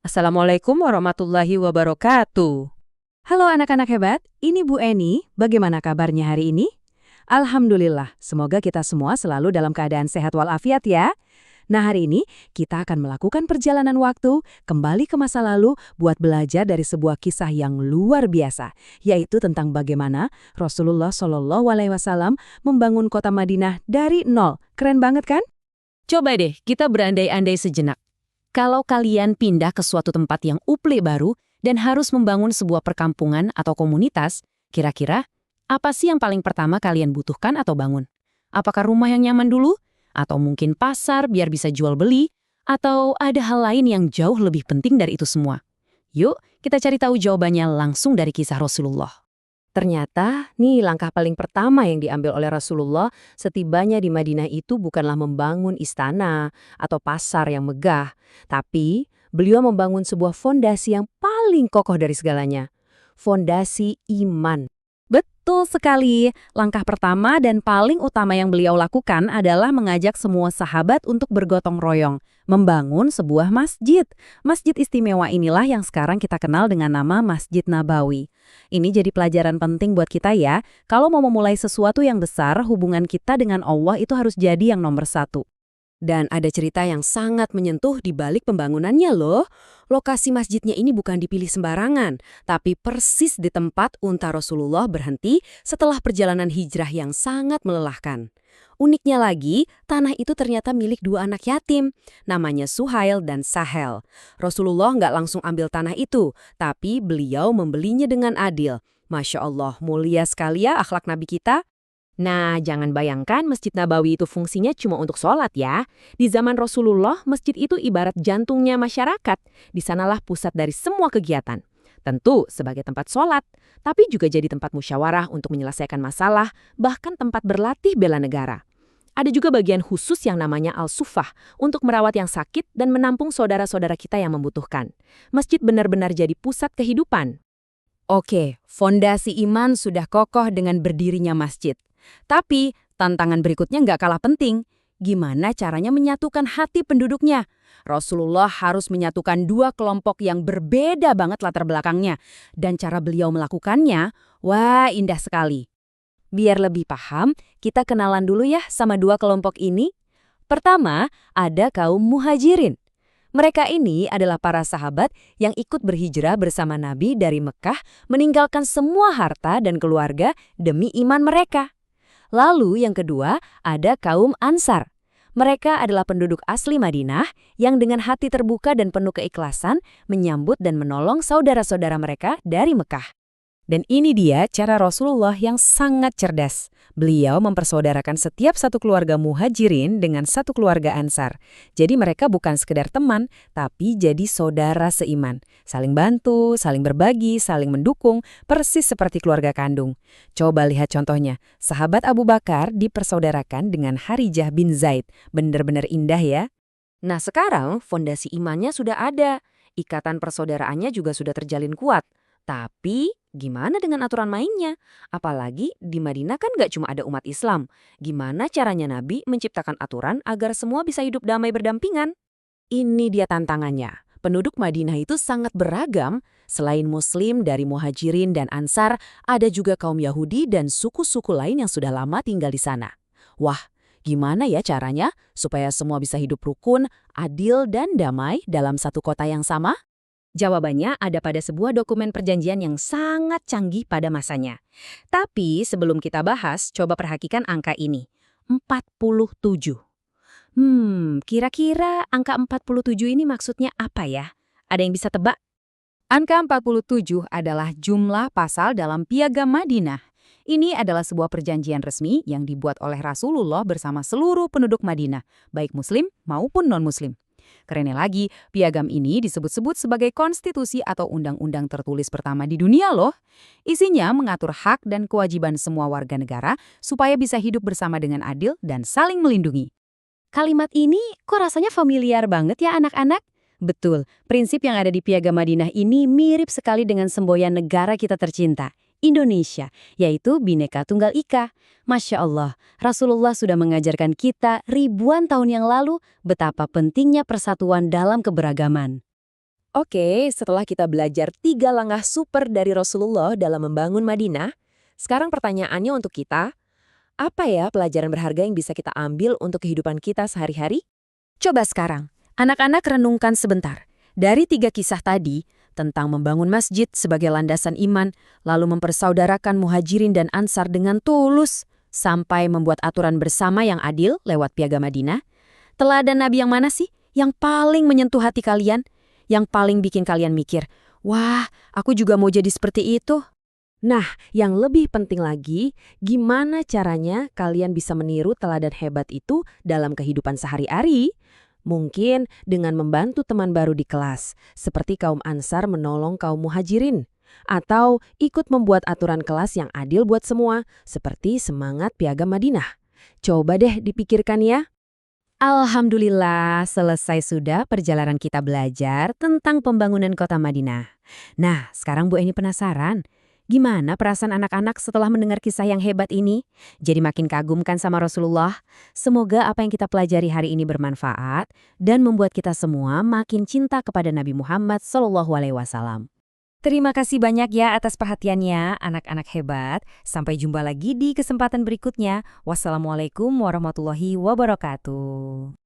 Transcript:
Assalamualaikum warahmatullahi wabarakatuh. Halo anak-anak hebat, ini Bu Eni. Bagaimana kabarnya hari ini? Alhamdulillah, semoga kita semua selalu dalam keadaan sehat walafiat ya. Nah hari ini kita akan melakukan perjalanan waktu kembali ke masa lalu buat belajar dari sebuah kisah yang luar biasa, yaitu tentang bagaimana Rasulullah Shallallahu Alaihi Wasallam membangun kota Madinah dari nol. Keren banget kan? Coba deh kita berandai-andai sejenak. Kalau kalian pindah ke suatu tempat yang uple baru dan harus membangun sebuah perkampungan atau komunitas, kira-kira apa sih yang paling pertama kalian butuhkan atau bangun? Apakah rumah yang nyaman dulu? Atau mungkin pasar biar bisa jual beli? Atau ada hal lain yang jauh lebih penting dari itu semua? Yuk, kita cari tahu jawabannya langsung dari kisah Rasulullah. Ternyata, nih langkah paling pertama yang diambil oleh Rasulullah setibanya di Madinah itu bukanlah membangun istana atau pasar yang megah, tapi beliau membangun sebuah fondasi yang paling kokoh dari segalanya. Fondasi iman. Betul sekali. Langkah pertama dan paling utama yang beliau lakukan adalah mengajak semua sahabat untuk bergotong royong, membangun sebuah masjid. Masjid istimewa inilah yang sekarang kita kenal dengan nama Masjid Nabawi. Ini jadi pelajaran penting buat kita ya. Kalau mau memulai sesuatu yang besar, hubungan kita dengan Allah itu harus jadi yang nomor satu. Dan ada cerita yang sangat menyentuh di balik pembangunannya loh. Lokasi masjidnya ini bukan dipilih sembarangan, tapi persis di tempat unta Rasulullah berhenti setelah perjalanan hijrah yang sangat melelahkan. Uniknya lagi, tanah itu ternyata milik dua anak yatim, namanya Suhail dan Sahel. Rasulullah nggak langsung ambil tanah itu, tapi beliau membelinya dengan adil. Masya Allah, mulia sekali ya akhlak Nabi kita. Nah, jangan bayangkan Masjid Nabawi itu fungsinya cuma untuk sholat ya. Di zaman Rasulullah, masjid itu ibarat jantungnya masyarakat. Di sanalah pusat dari semua kegiatan. Tentu sebagai tempat sholat, tapi juga jadi tempat musyawarah untuk menyelesaikan masalah, bahkan tempat berlatih bela negara. Ada juga bagian khusus yang namanya Al-Sufah untuk merawat yang sakit dan menampung saudara-saudara kita yang membutuhkan. Masjid benar-benar jadi pusat kehidupan. Oke, fondasi iman sudah kokoh dengan berdirinya masjid. Tapi, tantangan berikutnya nggak kalah penting. Gimana caranya menyatukan hati penduduknya? Rasulullah harus menyatukan dua kelompok yang berbeda banget latar belakangnya. Dan cara beliau melakukannya, wah indah sekali. Biar lebih paham, kita kenalan dulu ya sama dua kelompok ini. Pertama, ada kaum muhajirin. Mereka ini adalah para sahabat yang ikut berhijrah bersama Nabi dari Mekah, meninggalkan semua harta dan keluarga demi iman mereka. Lalu yang kedua, ada kaum Ansar. Mereka adalah penduduk asli Madinah yang dengan hati terbuka dan penuh keikhlasan menyambut dan menolong saudara-saudara mereka dari Mekah. Dan ini dia cara Rasulullah yang sangat cerdas. Beliau mempersaudarakan setiap satu keluarga muhajirin dengan satu keluarga Ansar. Jadi mereka bukan sekedar teman, tapi jadi saudara seiman. Saling bantu, saling berbagi, saling mendukung, persis seperti keluarga kandung. Coba lihat contohnya, sahabat Abu Bakar dipersaudarakan dengan Harijah bin Zaid. Benar-benar indah ya. Nah sekarang fondasi imannya sudah ada. Ikatan persaudaraannya juga sudah terjalin kuat. Tapi gimana dengan aturan mainnya? Apalagi di Madinah kan gak cuma ada umat Islam. Gimana caranya Nabi menciptakan aturan agar semua bisa hidup damai berdampingan? Ini dia tantangannya. Penduduk Madinah itu sangat beragam. Selain Muslim dari Muhajirin dan Ansar, ada juga kaum Yahudi dan suku-suku lain yang sudah lama tinggal di sana. Wah, gimana ya caranya supaya semua bisa hidup rukun, adil, dan damai dalam satu kota yang sama? Jawabannya ada pada sebuah dokumen perjanjian yang sangat canggih pada masanya. Tapi sebelum kita bahas, coba perhatikan angka ini. 47. Kira-kira angka 47 ini maksudnya apa ya? Ada yang bisa tebak? Angka 47 adalah jumlah pasal dalam Piagam Madinah. Ini adalah sebuah perjanjian resmi yang dibuat oleh Rasulullah bersama seluruh penduduk Madinah, baik Muslim maupun non-Muslim. Kerennya lagi, piagam ini disebut-sebut sebagai konstitusi atau undang-undang tertulis pertama di dunia loh. Isinya mengatur hak dan kewajiban semua warga negara supaya bisa hidup bersama dengan adil dan saling melindungi. Kalimat ini kok rasanya familiar banget ya anak-anak? Betul, prinsip yang ada di Piagam Madinah ini mirip sekali dengan semboyan negara kita tercinta, Indonesia, yaitu Bhinneka Tunggal Ika. Masya Allah, Rasulullah sudah mengajarkan kita ribuan tahun yang lalu betapa pentingnya persatuan dalam keberagaman. Oke, setelah kita belajar 3 langkah super dari Rasulullah dalam membangun Madinah, sekarang pertanyaannya untuk kita, apa ya pelajaran berharga yang bisa kita ambil untuk kehidupan kita sehari-hari? Coba sekarang, anak-anak renungkan sebentar. Dari 3 kisah tadi, tentang membangun masjid sebagai landasan iman, lalu mempersaudarakan muhajirin dan ansar dengan tulus, sampai membuat aturan bersama yang adil lewat Piagam Madinah, teladan Nabi yang mana sih yang paling menyentuh hati kalian? Yang paling bikin kalian mikir, wah, aku juga mau jadi seperti itu? Nah, yang lebih penting lagi, gimana caranya kalian bisa meniru teladan hebat itu dalam kehidupan sehari-hari? Mungkin dengan membantu teman baru di kelas, seperti kaum Ansar menolong kaum Muhajirin. Atau ikut membuat aturan kelas yang adil buat semua, seperti semangat Piagam Madinah. Coba deh dipikirkan ya. Alhamdulillah, selesai sudah perjalanan kita belajar tentang pembangunan kota Madinah. Nah, sekarang Bu Eni penasaran, gimana perasaan anak-anak setelah mendengar kisah yang hebat ini? Jadi makin kagum kan sama Rasulullah? Semoga apa yang kita pelajari hari ini bermanfaat dan membuat kita semua makin cinta kepada Nabi Muhammad SAW. Terima kasih banyak ya atas perhatiannya, anak-anak hebat. Sampai jumpa lagi di kesempatan berikutnya. Wassalamualaikum warahmatullahi wabarakatuh.